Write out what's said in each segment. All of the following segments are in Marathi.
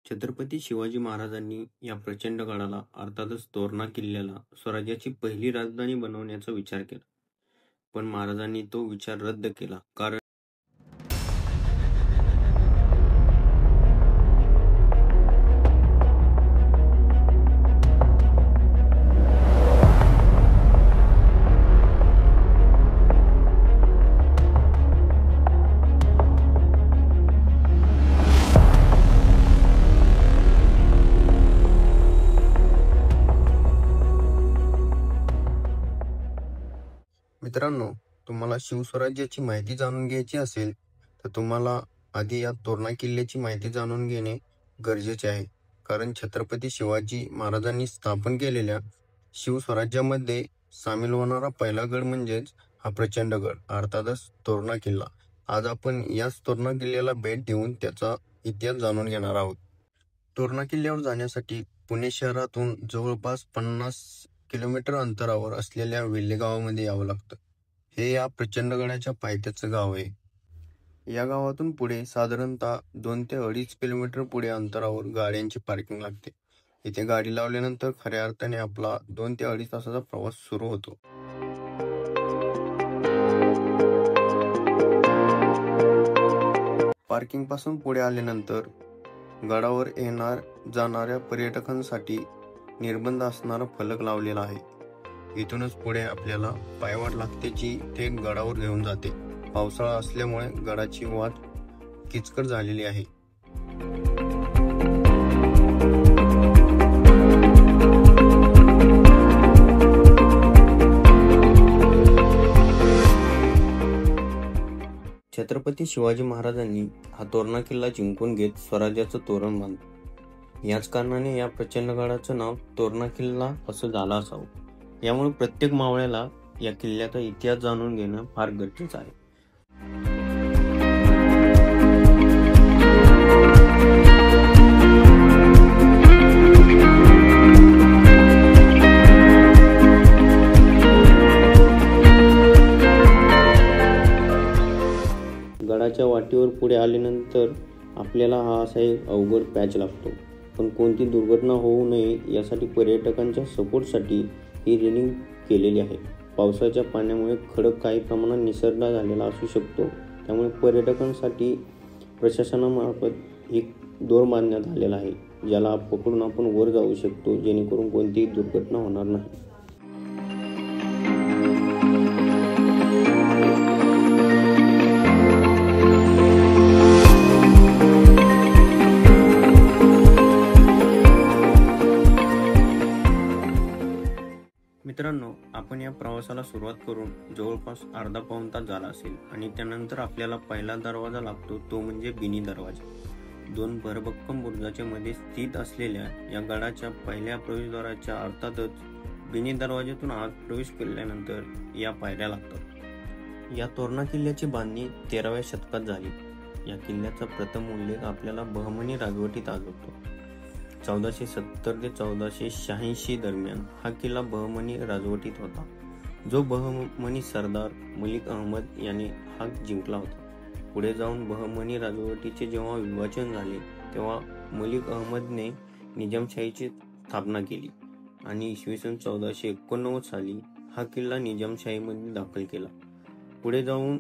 छत्रपती शिवाजी महाराजांनी या प्रचंड गडाला अर्थातच तोरणा किल्ल्याला स्वराज्याची पहिली राजधानी बनवण्याचा विचार केला. पण महाराजांनी तो विचार रद्द केला कारण मित्रांनो, तुम्हाला शिवस्वराज्याची माहिती जाणून घ्यायची असेल तर तुम्हाला आधी या तोरणा किल्ल्याची माहिती जाणून घेणे गरजेचे आहे. कारण छत्रपती शिवाजी महाराजांनी स्थापन केलेल्या शिवस्वराज्यामध्ये सामील होणारा पहिला गड म्हणजेच हा प्रचंड गड अर्थातच तोरणा किल्ला. आज आपण याच तोरणा किल्ल्याला भेट देऊन त्याचा इतिहास जाणून घेणार आहोत. तोरणा किल्ल्यावर जाण्यासाठी पुणे शहरातून जवळपास 50 किलोमीटर अंतरावर असलेल्या वेल्हे गावामध्ये यावं लागतं. हे या प्रचंड गडाच्या पायथ्याचं गाव आहे. या गावातून पुढे साधारणतः 2 ते 2.5 किलोमीटर पुढे अंतरावर गाड्यांची पार्किंग लागते. इथे गाडी लावल्यानंतर खऱ्या अर्थाने आपला 2 ते 2.5 तासाचा प्रवास सुरू होतो. पार्किंग पासून पुढे आल्यानंतर गडावर येणार जाणाऱ्या पर्यटकांसाठी निर्बंध असणारा फलक लावलेला आहे. इथूनच पुढे आपल्याला पायवाट लागते जी थेट गडावर घेऊन जाते. पावसाळा असल्यामुळे गडाची वाट किचकट झालेली आहे. छत्रपती शिवाजी महाराजांनी हा तोरणा किल्ला जिंकून घेत स्वराज्याचं तोरण बांधलं. याच कारणाने या प्रचंड गडाचं नाव तोरणा किल्ला असं झालं असावं. यामुळे प्रत्येक मावळ्याला या किल्ल्याचा इतिहास जाणून घेणं फार गरजेचं आहे. गडाच्या वाटेवर पुढे आल्यानंतर आपल्याला हा असा एक अवघड पॅच लागतो. पण कोणती दुर्घटना होऊ नये यासाठी पर्यटकांच्या सपोर्टसाठी ही रेलिंग केलेली आहे. पावसाच्या पाण्यामुळे खडक काही प्रमाणात निसरडा झालेला असू शकतो. त्यामुळे पर्यटकांसाठी प्रशासनामार्फत एक दोर बांधण्यात आलेला आहे, ज्याला पकडून आपण वर जाऊ शकतो, जेणेकरून कोणतीही दुर्घटना होणार नाही. मित्रांनो, आपण या प्रवासाला सुरुवात करून जवळपास अर्धा पाऊण तास झाला असेल आणि त्यानंतर आपल्याला पहिला दरवाजा लागतो, तो म्हणजे बिनी दरवाजा. 2 भरभक्कम बुरुजाच्या मध्ये स्थित असलेल्या या गडाच्या पहिल्या प्रवेशद्वाराच्या अर्थातच बिनी दरवाज्यातून आत प्रवेश केल्यानंतर या पायऱ्या लागतात. या तोरणा किल्ल्याची बांधणी 13व्या शतकात झाली. या किल्ल्याचा प्रथम उल्लेख आपल्याला बहमनी राजवटीत आढळतो. 1470 ते 1486 दरम्यान हा किल्ला बहमनी राजवटीत होता, जो बहमनी सरदार मलिक अहमद याने हा जिंकला होता. पुढे जाऊन बहमनी राजवटीचे जेव्हा विभाजन झाले तेव्हा मलिक अहमदने निजामशाहीची स्थापना केली आणि इसवी सन 1489 साली हा किल्ला निजामशाहीमध्ये दाखल केला. पुढे जाऊन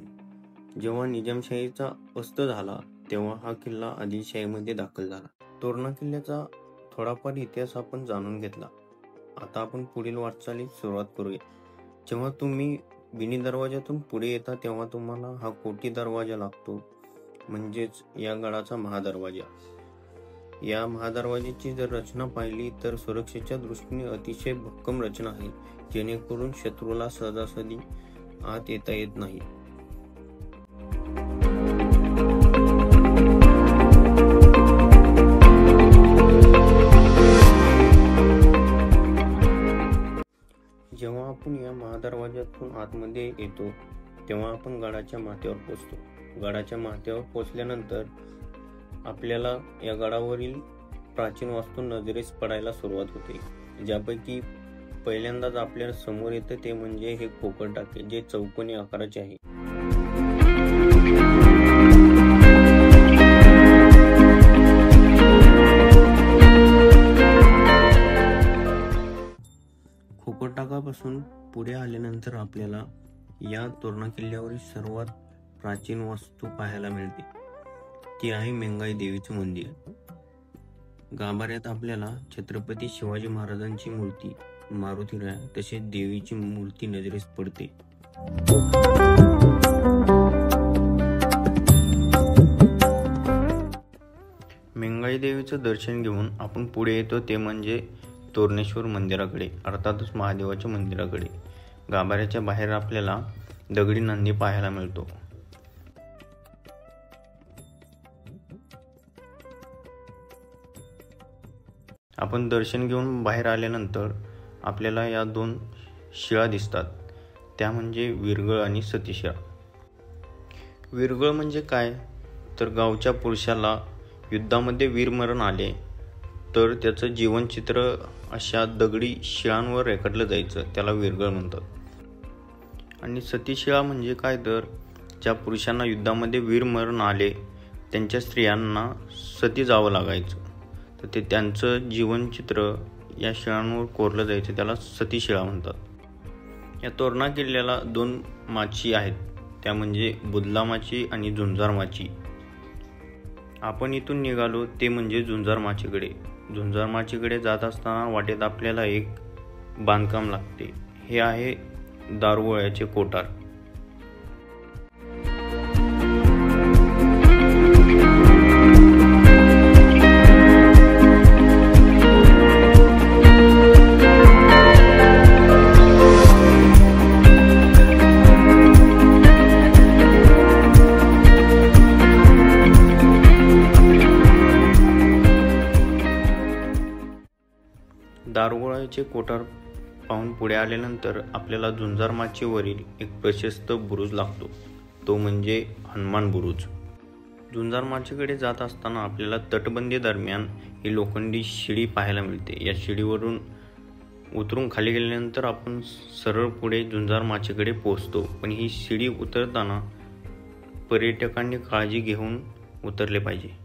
जेव्हा निजामशाहीचा अस्त झाला तेव्हा हा किल्ला आदिलशाहीमध्ये दाखल झाला. तोरणा किल्ल्याचा थोडाफार इतिहास आपण जाणून घेतला. आता आपण पुढील वाटचालीस सुरुवात करूया. जेव्हा तुम्ही बिनी दरवाजातून पुढे येता तेव्हा तुम्हाला हा कोटी दरवाजा लागतो, म्हणजेच या गडाचा महादरवाजा. या महादरवाजाची जर रचना पाहिली तर सुरक्षेच्या दृष्टीने अतिशय भक्कम रचना आहे, जेणेकरून शत्रूला सहजासहजी आत येता येत नाही. जेव्हा आपण या महादरवाज्यातून आतमध्ये येतो तेव्हा आपण गडाच्या माथ्यावर पोहोचतो. गडाच्या माथ्यावर पोहोचल्यानंतर आपल्याला या गडावरील प्राचीन वास्तू नजरेस पडायला सुरुवात होते. ज्यापैकी पहिल्यांदाच आपल्या समोर येतं ते म्हणजे हे खोकड टाके, जे चौकोनी आकाराचे आहे. तटाकापासून पुढे आल्यानंतर आपल्याला या तोरणा किल्ल्यावरील सर्वात प्राचीन वास्तू पाहायला मिळते. ती आहे मेंगाई देवीचे मंदिर. गाभाऱ्यात आपल्याला छत्रपती शिवाजी महाराजांची मूर्ती, मारुतीराया तसेच देवीची मूर्ती नजरेस पडते. मेंगाई देवीचं दर्शन घेऊन आपण पुढे येतो ते म्हणजे तोरणेश्वर मंदिराकडे, अर्थातच महादेवाच्या मंदिराकडे. गाभाऱ्याच्या बाहेर आपल्याला दगडी नंदी पाहायला मिळतो. आपण दर्शन घेऊन बाहेर आल्यानंतर आपल्याला या 2 शिळा दिसतात, त्या म्हणजे विरगळ आणि सतीशिळा. विरगळ म्हणजे काय तर गावच्या पुरुषाला युद्धामध्ये वीरमरण आले तर त्याचं जीवनचित्र अशा दगडी शिळांवर रेखाटलं जायचं, त्याला विरगळ म्हणतात. आणि सतीशिळा म्हणजे काय तर ज्या पुरुषांना युद्धामध्ये वीरमरण आले त्यांच्या स्त्रियांना सती जावं लागायचं, तर ते त्यांचं जीवनचित्र या शिळांवर कोरलं जायचं, त्याला सतीशिळा म्हणतात. या तोरणा किल्ल्याला 2 माची आहेत, त्या म्हणजे बुधला माची आणि झुंजार माची. आपण इथून निघालो ते म्हणजे झुंजार माचीकडे. झुंजार माचीकडे जात असताना वाटेत आपल्याला एक बांधकाम लागते, हे आहे दारुगोळ्याचे कोठार. दारुगोळ्याचे कोठार पाहून पुढे आल्यानंतर आपल्याला झुंजार माचीवरील एक प्रशस्त बुरुज लागतो, तो म्हणजे हनुमान बुरुज. झुंजार माचीकडे जात असताना आपल्याला तटबंदी दरम्यान ही लोखंडी शिडी पाहायला मिळते. या शिडीवरून उतरून खाली गेल्यानंतर आपण सरळ पुढे झुंजार माचीकडे पोहोचतो. पण ही शिडी उतरताना पर्यटकांनी काळजी घेऊन उतरले पाहिजे.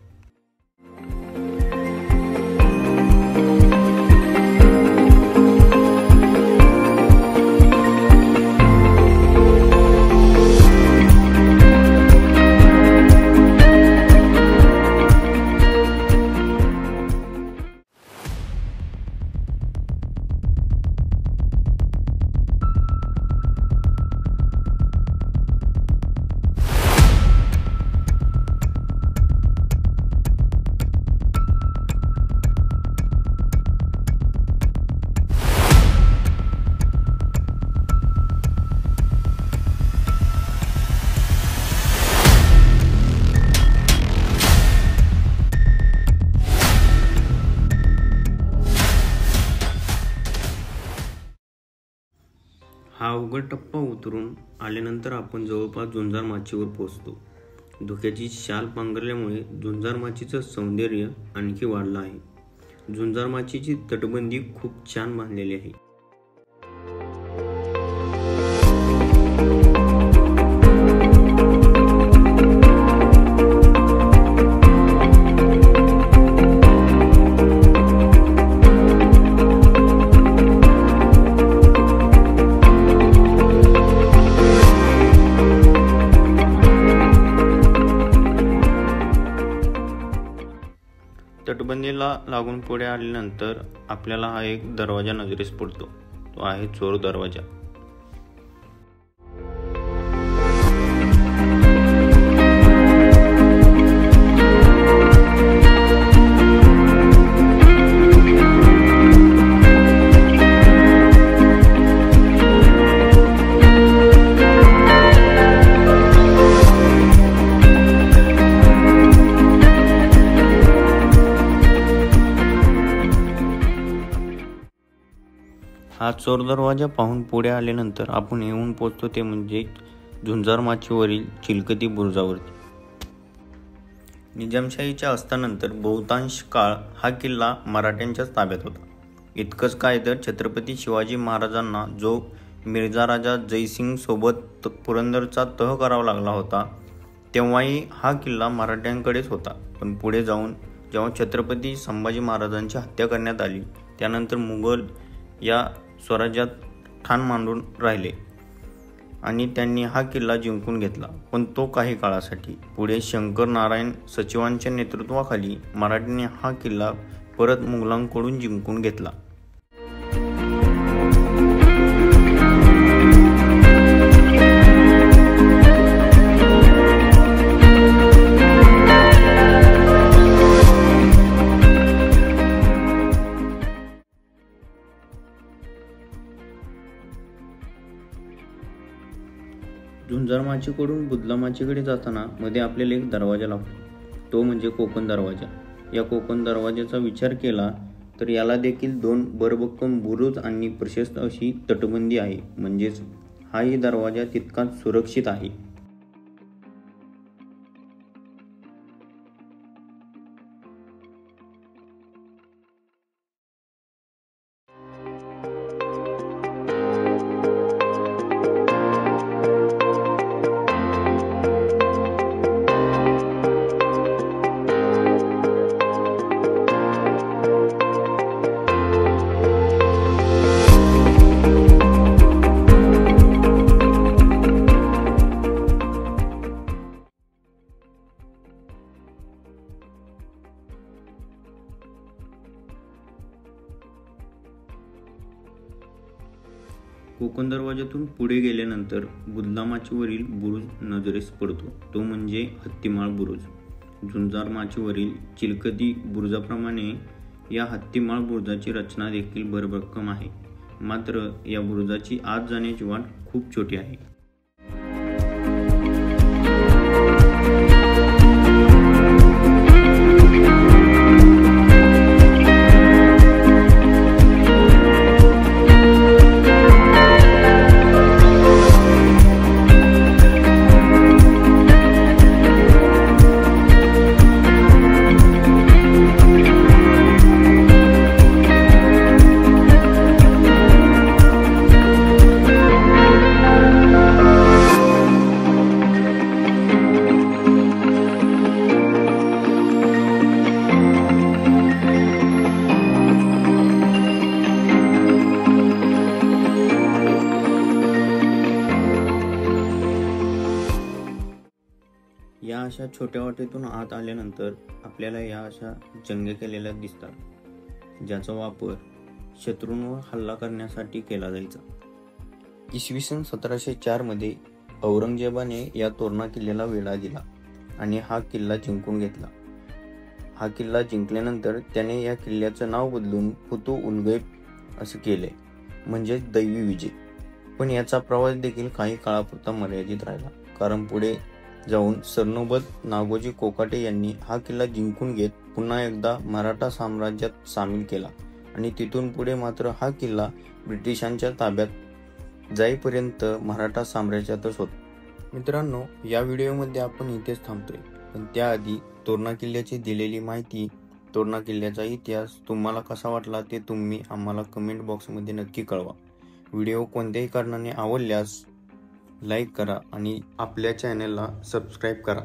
हा अवघड टप्पा उतरून आल्यानंतर आपण जवळपास झुंजार माचीवर पोहोचतो. धुक्याची शाल पांघरल्यामुळे झुंजार माचीचं सौंदर्य आणखी वाढलं आहे. झुंजार माचीची तटबंदी खूप छान बांधलेली आहे. तटबंदीला लागून पुढे आल्यानंतर आपल्याला हा एक दरवाजा नजरेस पडतो, तो आहे चोर दरवाजा. हा चोर दरवाजा पाहून पुढे आल्यानंतर आपण येऊन पोहोचतो ते म्हणजे झुंजार माचीवरील चिलकती बुरुजावरती. निजामशाहीच्या अस्तानंतर बहुतांश काळ हा किल्ला मराठ्यांच्याच ताब्यात होता. इतकंच काय तर छत्रपती शिवाजी महाराजांना जो मिर्झा राजा जयसिंग सोबत पुरंदरचा तह करावा लागला होता तेव्हाही हा किल्ला मराठ्यांकडेच होता. पण पुढे जाऊन जेव्हा छत्रपती संभाजी महाराजांची हत्या करण्यात आली त्यानंतर मुघल या स्वराज्यात ठाण मांडून राहिले आणि त्यांनी हा किल्ला जिंकून घेतला, पण तो काही काळासाठी. पुढे शंकर नारायण सचिवांच्या नेतृत्वाखाली मराठ्यांनी हा किल्ला परत मुघलांकडून जिंकून घेतला. झुंजारमाचीकडून बुदलामाचीकडे जाताना मध्ये आपल्याला एक दरवाजा लागतो, तो म्हणजे कोकण दरवाजा. या कोकण दरवाजाचा विचार केला तर याला देखील 2 भरभक्कम बुरुज आणि प्रशस्त अशी तटबंदी आहे, म्हणजेच हाही दरवाजा तितकाच सुरक्षित आहे. कोकण दरवाजातून पुढे गेल्यानंतर बुदलामाचीवरील बुरुज नजरेस पडतो, तो म्हणजे हत्तीमाळ बुरुज. झुंजारमाचीवरील चिलखती बुरुजाप्रमाणे या हत्तीमाळ बुरुजाची रचना देखील भरभक्कम आहे, मात्र या बुरुजाची आत जाण्याची वाट खूप छोटी आहे. या अशा छोट्या वाटेतून आत आल्यानंतर आपल्याला या अशा जंगे केलेल्या दिसतात, ज्याचा वापर शत्रूंवर हल्ला करण्यासाठी केला जायचा. इसवी सन 1704 मध्ये औरंगजेबाने या तोरणा किल्ल्याला वेढा दिला आणि हा किल्ला जिंकून घेतला. हा किल्ला जिंकल्यानंतर त्याने या किल्ल्याचं नाव बदलून फुतू उलगैब असं केले, म्हणजेच दैवी विजय. पण याचा प्रवास देखील काही काळापुरता मर्यादित राहिला, कारण पुढे जाऊन सरनोबत नागोजी कोकाटे यांनी हा किल्ला जिंकून घेत पुन्हा एकदा मराठा साम्राज्यात सामील केला आणि तिथून पुढे मात्र हा किल्ला ब्रिटिशांच्या ताब्यात जाईपर्यंत मराठा साम्राज्यातच होता. मित्रांनो, या व्हिडिओमध्ये आपण इथेच थांबतोय, पण त्याआधी तोरणा किल्ल्याची दिलेली माहिती, तोरणा किल्ल्याचा इतिहास तुम्हाला कसा वाटला ते तुम्ही आम्हाला कमेंट बॉक्समध्ये नक्की कळवा. व्हिडिओ कोणत्याही कारणाने आवडल्यास लाईक करा आणि आपल्या चॅनलला सबस्क्राईब करा.